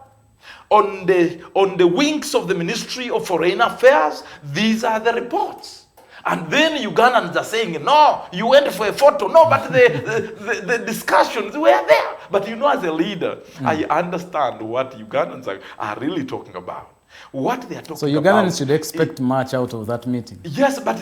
On the wings of the Ministry of Foreign Affairs, these are the reports. And then Ugandans are saying, no, you went for a photo. No, but the discussions were there. But as a leader, I understand what Ugandans are really talking about. What they are talking about. So Ugandans should expect much out of that meeting. Yes, but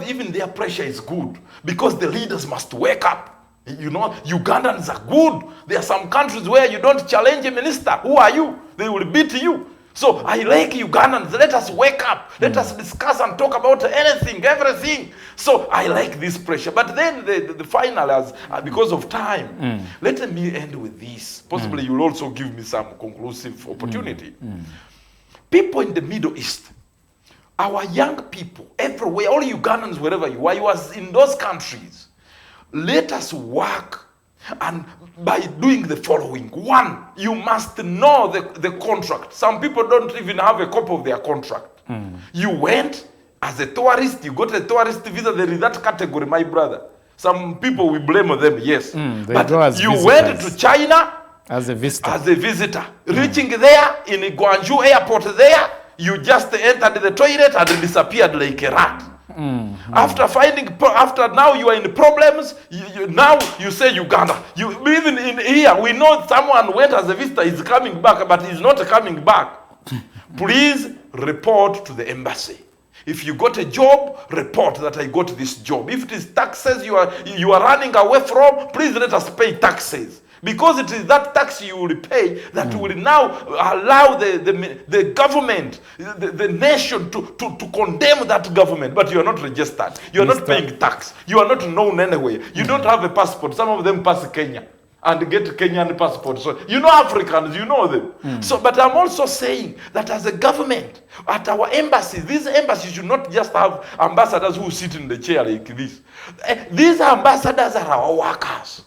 even their pressure is good because the leaders must wake up. Ugandans are good. There are some countries where you don't challenge a minister. Who are you? They will beat you. So I like Ugandans. Let us wake up. Let us discuss and talk about anything, everything. So I like this pressure. But then the final, because of time, let me end with this. Possibly you'll also give me some conclusive opportunity. People in the Middle East, our young people, everywhere, all Ugandans, wherever you are in those countries, let us work. And by doing the following: one, you must know the contract. Some people don't even have a copy of their contract. You went as a tourist, you got a tourist visa, there is that category, my brother. Some people, we blame them, yes. But you went to China as a visitor. Reaching there, in Guangzhou airport there, you just entered the toilet and disappeared like a rat. After now you are in problems, now you say Uganda. Even in here, we know someone went as a visitor, is coming back, but he's not coming back. Please report to the embassy. If you got a job, report that I got this job. If it is taxes you are running away from, please let us pay taxes. Because it is that tax you will pay that will now allow the government, the nation to condemn that government. But you are not registered. You are not paying tax. You are not known anywhere. You don't have a passport. Some of them pass Kenya and get Kenyan passport. So Africans, you know them. So, but I'm also saying that as a government, at our embassies, these embassies should not just have ambassadors who sit in the chair like this. These ambassadors are our workers.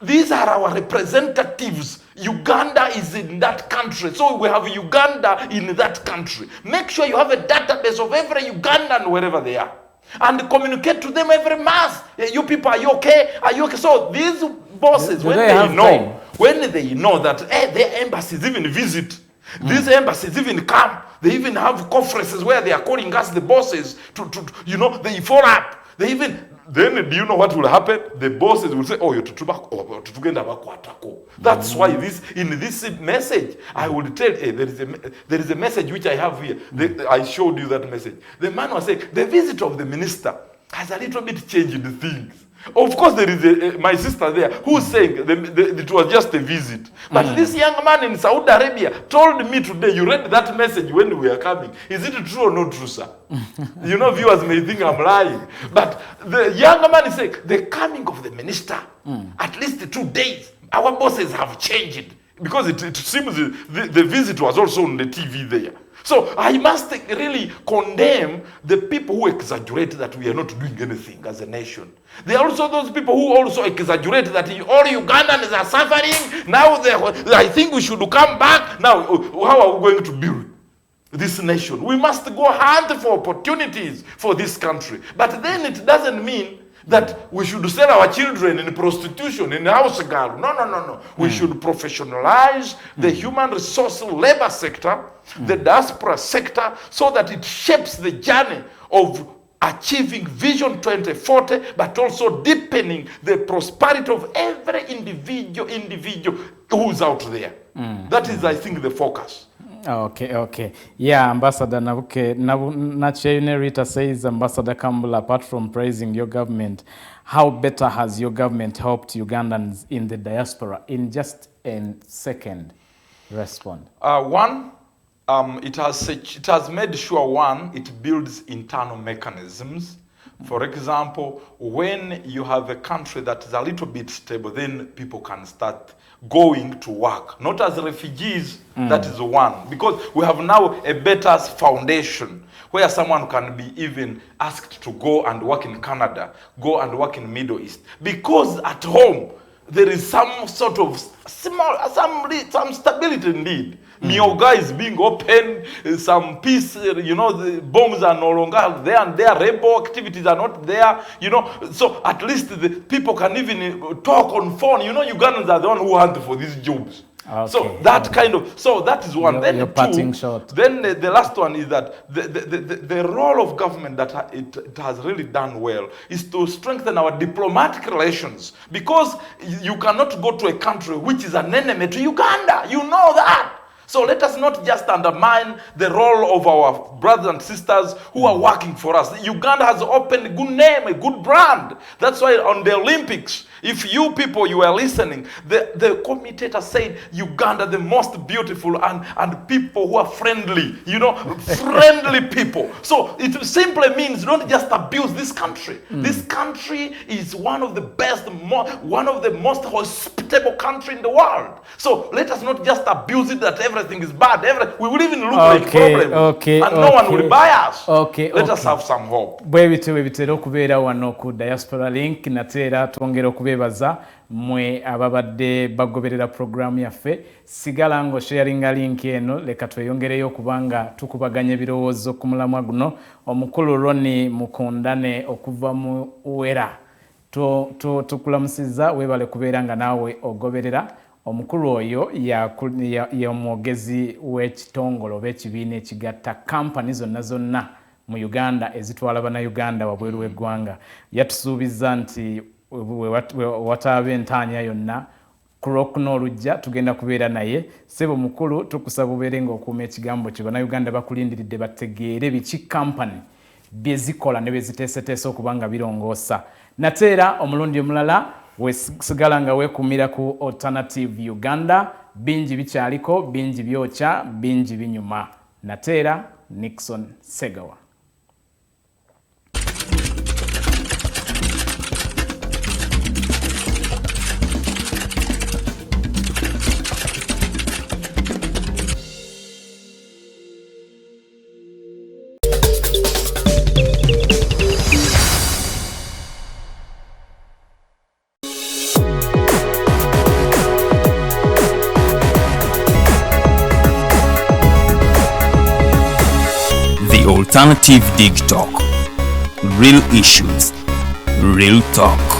These are our representatives. Uganda is in that country. So we have Uganda in that country. Make sure you have a database of every Ugandan wherever they are. And communicate to them every month. You people, are you okay? Are you okay? So these bosses, when they know that their embassies even visit, these embassies even come, they even have conferences where they are calling us the bosses they follow up. Then do you know what will happen? The bosses will say, oh, that's why in this message, I will tell you, there is a message which I have here. I showed you that message. The man was saying, the visit of the minister has a little bit changed the things. Of course, there is my sister there who's saying it was just a visit. But this young man in Saudi Arabia told me today, you read that message when we are coming. Is it true or not true, sir? Viewers may think I'm lying. But the young man is saying, the coming of the minister, at least 2 days, our bosses have changed. Because it seems the visit was also on the TV there. So I must really condemn the people who exaggerate that we are not doing anything as a nation. There are also those people who also exaggerate that all Ugandans are suffering. Now I think we should come back. Now, how are we going to build this nation? We must go hunt for opportunities for this country. But then it doesn't mean that we should sell our children in prostitution, in house girl. No. We should professionalize the human resource labor sector, the diaspora sector, so that it shapes the journey of achieving Vision 2040, but also deepening the prosperity of every individual who's out there. That is, I think, the focus. Okay. Yeah, Ambassador Nabuke, Nachene Rita says, Ambassador Campbell, apart from praising your government, how better has your government helped Ugandans in the diaspora? In just a second, respond. One, it has made sure, one, it builds internal mechanisms. For example, when you have a country that is a little bit stable, then people can start going to work, not as refugees. That is one, because we have now a better foundation where someone can be even asked to go and work in Canada, go and work in Middle East, because at home there is some sort of some stability indeed. Mioga is being opened, some peace, the bombs are no longer there, and their rebel activities are not there, so at least the people can even talk on phone. Ugandans are the one who hunt for these jobs. Okay. So that that is one. Then then the last one is that the role of government that it has really done well is to strengthen our diplomatic relations, because you cannot go to a country which is an enemy to Uganda. You know that. So let us not just undermine the role of our brothers and sisters who are working for us. Uganda has opened a good name, a good brand. That's why on the Olympics, if you people, you are listening, the commentator said Uganda the most beautiful and people who are friendly, friendly people. So it simply means don't just abuse this country. This country is one of the best, one of the most hospitable country in the world. So let us not just abuse it that everything is bad. We will even look like problems. And no one will buy us. Let us have some hope. Bwebitera okubeera wano ku Diaspora Link, nateera twongera okubeebaza mwe ababadde bagoberera programu yaffe. Sigala ng'osharinga link eno, leka tweyongereyo kubanga tukubaganya ebirowoozo ku mulamwa guno. Omukulu Ronnie Mukundane okuva mu Uwera, tukulamusiza weebale kubeera nga naawe ogoberera. Omukulu oyo y'omwogezi w'ekitongole oba ekibiina ekigatta kampani zonna mu Uganda ezitwala bannayuganda wabweru w'eggwanga. Yatusuubiza nti wataaba entaanya yonna ku Lwokuna olujja tugenda kubeera naye. Ssebo mukulu, tukusaba ubeere ng'okuuma ekigambo kye bannayuganda bakulindiridde bategeere biki kampani bye zikola ne bye ziteeseteese okuba nga birongoosa. Nateera omulundi omulala wesigala nga weekumira ku Alternative Uganda. Bingi bikyaliko, bingi byokya, bingi binyuma. Nateera Nixon Segawa. Alternative Dig Talk. Real issues, real talk.